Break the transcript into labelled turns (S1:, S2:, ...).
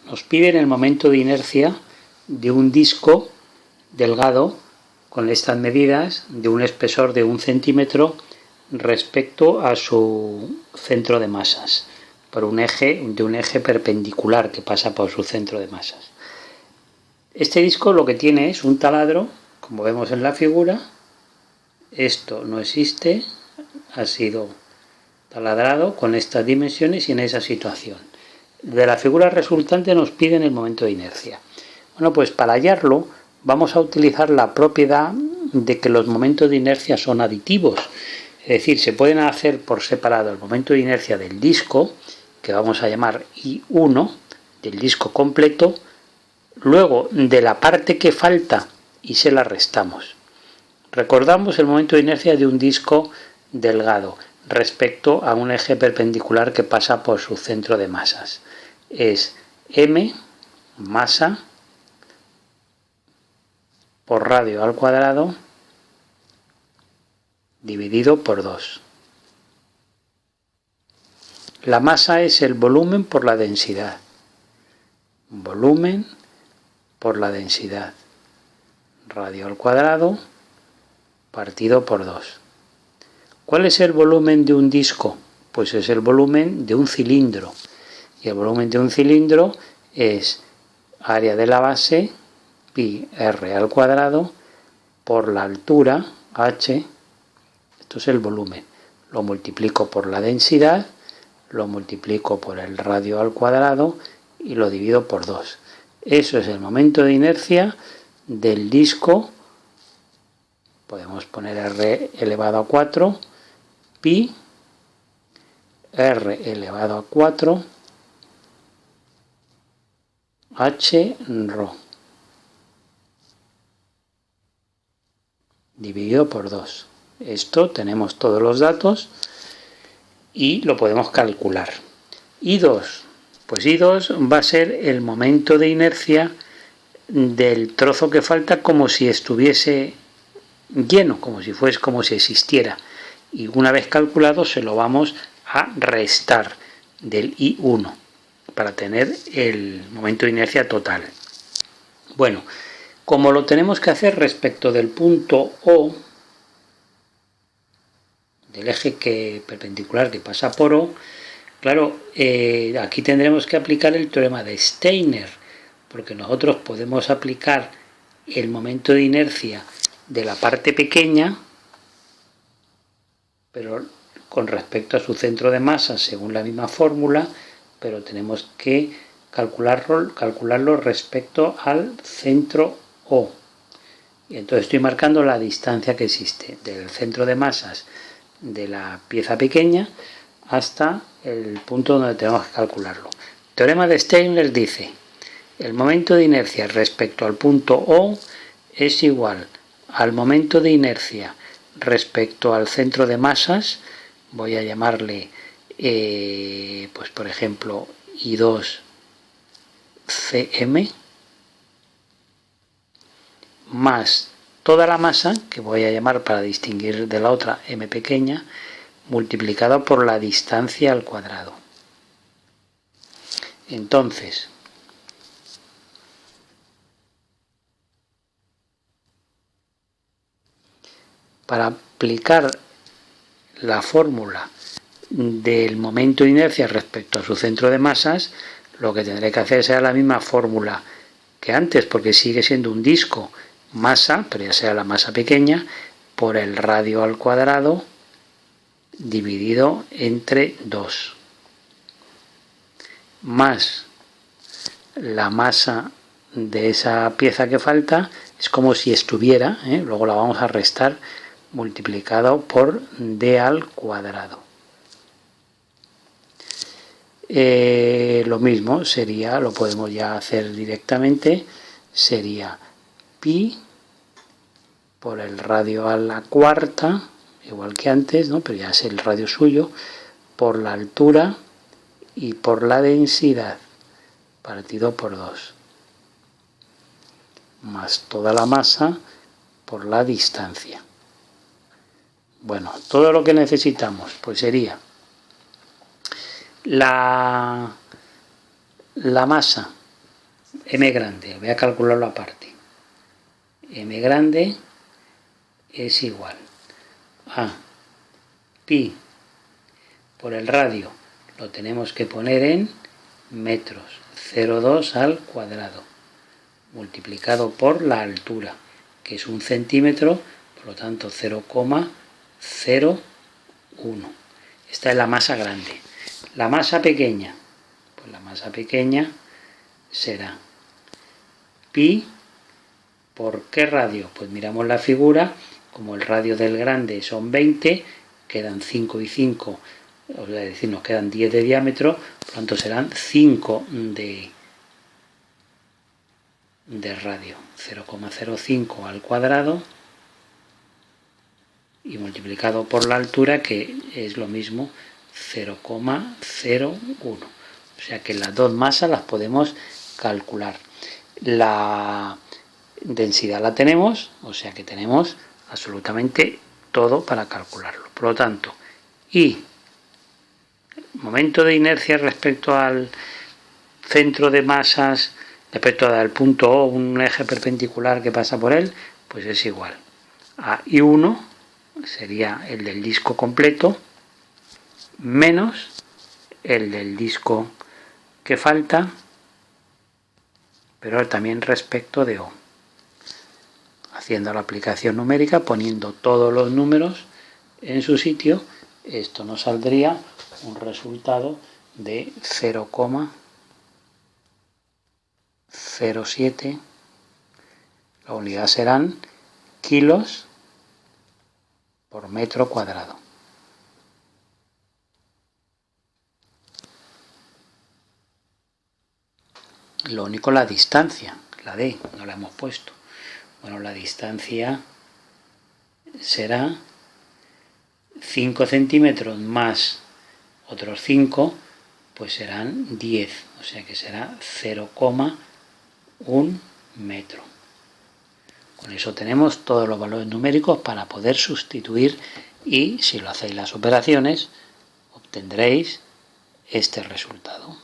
S1: nos piden el momento de inercia de un disco delgado con estas medidas de un espesor de 1 centímetro respecto a su centro de masas, por un eje perpendicular que pasa por su centro de masas. Este disco lo que tiene es un taladro, como vemos en la figura. Esto no existe, ha sido taladrado con estas dimensiones y en esa situación. De la figura resultante nos piden el momento de inercia. Bueno, pues para hallarlo vamos a utilizar la propiedad de que los momentos de inercia son aditivos. Es decir, se pueden hacer por separado el momento de inercia del disco, que vamos a llamar I1, del disco completo, luego de la parte que falta y se la restamos. Recordamos el momento de inercia de un disco delgado respecto a un eje perpendicular que pasa por su centro de masas. Es m masa por radio al cuadrado dividido por 2. La masa es el volumen por la densidad. Volumen por la densidad. Radio al cuadrado partido por 2. ¿Cuál es el volumen de un disco? Pues es el volumen de un cilindro. Y el volumen de un cilindro es área de la base, pi r al cuadrado, por la altura, h. Esto es el volumen. Lo multiplico por la densidad, lo multiplico por el radio al cuadrado y lo divido por 2. Eso es el momento de inercia del disco. Podemos poner r elevado a 4, pi r elevado a 4, h rho, dividido por 2. Esto tenemos todos los datos y lo podemos calcular. I2, pues I2 va a ser el momento de inercia del trozo que falta como si estuviese lleno, como si existiera. Y una vez calculado se lo vamos a restar del I1 para tener el momento de inercia total. Bueno, como lo tenemos que hacer respecto del punto O, del eje perpendicular que pasa por O, claro, aquí tendremos que aplicar el teorema de Steiner, porque nosotros podemos aplicar el momento de inercia de la parte pequeña, pero con respecto a su centro de masa según la misma fórmula, pero tenemos que calcularlo respecto al centro O. Y entonces estoy marcando la distancia que existe del centro de masas de la pieza pequeña hasta el punto donde tenemos que calcularlo. El teorema de Steiner dice: el momento de inercia respecto al punto O es igual al momento de inercia respecto al centro de masas. Voy a llamarle, pues por ejemplo, I2 cm, más toda la masa, que voy a llamar para distinguir de la otra m pequeña, multiplicada por la distancia al cuadrado. Entonces, para aplicar la fórmula del momento de inercia respecto a su centro de masas, lo que tendré que hacer será la misma fórmula que antes, porque sigue siendo un disco, masa, pero ya sea la masa pequeña, por el radio al cuadrado dividido entre 2, más la masa de esa pieza que falta, es como si estuviera, luego la vamos a restar, multiplicado por d al cuadrado. Lo mismo sería, lo podemos ya hacer directamente, sería pi por el radio a la cuarta, igual que antes, ¿no? Pero ya es el radio suyo, por la altura y por la densidad, partido por 2, más toda la masa por la distancia. Bueno, todo lo que necesitamos, pues sería la masa m grande, voy a calcularlo aparte. M grande es igual a pi por el radio, lo tenemos que poner en metros, 0,2 al cuadrado, multiplicado por la altura, que es 1 centímetro, por lo tanto 0,01. Esta es la masa grande. La masa pequeña, pues la masa pequeña será pi por ¿qué radio? Pues miramos la figura, como el radio del grande son 20, quedan 5 y 5, os voy a decir, nos quedan 10 de diámetro, por lo tanto serán 5 de radio, 0,05 al cuadrado y multiplicado por la altura, que es lo mismo, 0,01. O sea que las dos masas las podemos calcular. La densidad la tenemos, o sea que tenemos absolutamente todo para calcularlo. Por lo tanto, y momento de inercia respecto al centro de masas, respecto al punto O, un eje perpendicular que pasa por él, pues es igual a I1, sería el del disco completo, menos el del disco que falta, pero también respecto de O. Haciendo la aplicación numérica, poniendo todos los números en su sitio, esto nos saldría un resultado de 0,07. La unidad serán kilos por metro cuadrado. Lo único, la distancia, la D, no la hemos puesto. Bueno, la distancia será 5 centímetros más otros 5, pues serán 10, o sea que será 0,1 metro. Con eso tenemos todos los valores numéricos para poder sustituir, y si lo hacéis las operaciones obtendréis este resultado.